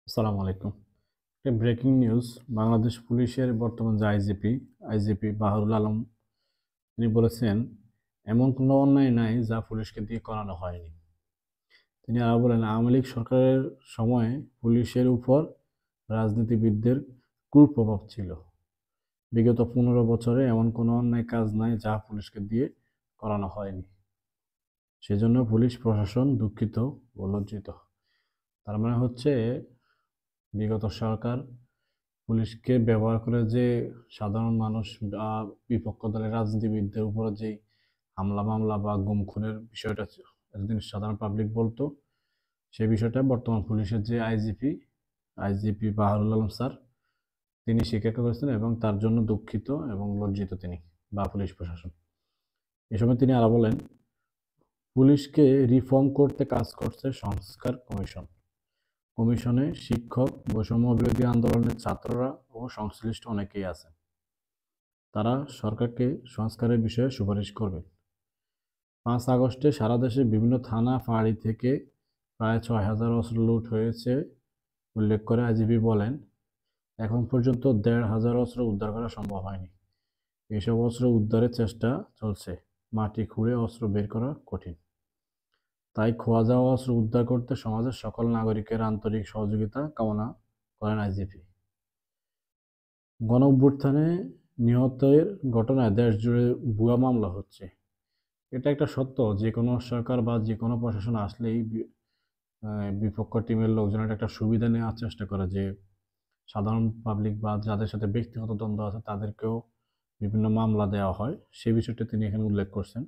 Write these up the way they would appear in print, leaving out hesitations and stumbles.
আসসালামু আলাইকুম। একটা ব্রেকিং নিউজ। বাংলাদেশ পুলিশের বর্তমান যে আইজিপি বাহারুল আলম, তিনি বলেছেন, এমন কোনো অন্যায় নাই যা পুলিশকে দিয়ে করানো হয়নি। তিনি আরো বলেন, আওয়ামী লীগ সরকারের সময়ে পুলিশের উপর রাজনীতিবিদদের কুপ্রভাব ছিল। বিগত 15 বছরে এমন কোনো অন্যায় কাজ নাই যা পুলিশকে দিয়ে করানো হয়নি। সেজন্য পুলিশ প্রশাসন দুঃখিত ও লজ্জিত। তার মানে হচ্ছে, বিগত সরকার পুলিশকে ব্যবহার করে যে সাধারণ মানুষ বা বিপক্ষ দলের রাজনীতিবিদদের উপর যে হামলা মামলা বা গুম খুনের বিষয়টা এতদিন সাধারণ পাবলিক বলতো, সেই বিষয়টা বর্তমান পুলিশের যে আইজিপি বাহারুল আলম স্যার, তিনি স্বীকার করেছেন এবং তার জন্য দুঃখিত এবং লজ্জিত তিনি বা পুলিশ প্রশাসন। এ সময় তিনি আরো বলেন, পুলিশকে রিফর্ম করতে কাজ করছে সংস্কার কমিশন। কমিশনে শিক্ষক, বৈষম্য বিরোধী আন্দোলনের ছাত্ররা ও সংশ্লিষ্ট অনেকেই আছেন। তারা সরকারকে সংস্কারের বিষয়ে সুপারিশ করবে। 5 আগস্টে সারা দেশে বিভিন্ন থানা ফাঁড়ি থেকে প্রায় 6,000 অস্ত্র লুট হয়েছে উল্লেখ করে আইজিপি বলেন, এখন পর্যন্ত 1,500 অস্ত্র উদ্ধার করা সম্ভব হয়নি। এসব অস্ত্র উদ্ধারের চেষ্টা চলছে। মাটি খুঁড়ে অস্ত্র বের করা কঠিন। তাই খোয়া যাওয়া অস্ত্র উদ্ধার করতে সমাজের সকল নাগরিকের আন্তরিক সহযোগিতা কামনা করেন আইজিপি। গণঅভ্যুত্থানে নিহতের ঘটনায় দেশজুড়ে ভুয়া মামলা হচ্ছে। এটা একটা সত্য। যে কোনো সরকার বা যে কোনো প্রশাসন আসলেই বিপক্ষ টিমের লোকজন একটা সুবিধা নেওয়ার চেষ্টা করে, যে সাধারণ পাবলিক বা যাদের সাথে ব্যক্তিগত দ্বন্দ্ব আছে তাদেরকেও বিভিন্ন মামলা দেওয়া হয়। সেই বিষয়টা তিনি এখানে উল্লেখ করছেন,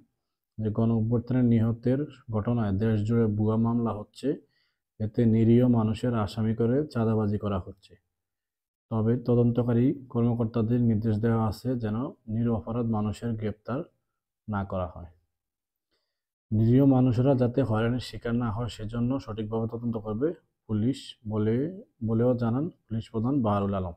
যে গণ অভ্যুত্থানের নিহতের ঘটনায় দেশ জুড়ে ভুয়া মামলা হচ্ছে, এতে নিরীহ মানুষের আসামি করে চাঁদাবাজি করা হচ্ছে। তবে তদন্তকারী কর্মকর্তাদের নির্দেশ দেওয়া আছে যেন নিরপরাধ মানুষের গ্রেপ্তার না করা হয়। নিরীহ মানুষেরা যাতে হয়রানির শিকার না হয় সেজন্য সঠিকভাবে তদন্ত করবে পুলিশ বলেও জানান পুলিশ প্রধান বাহারুল আলম।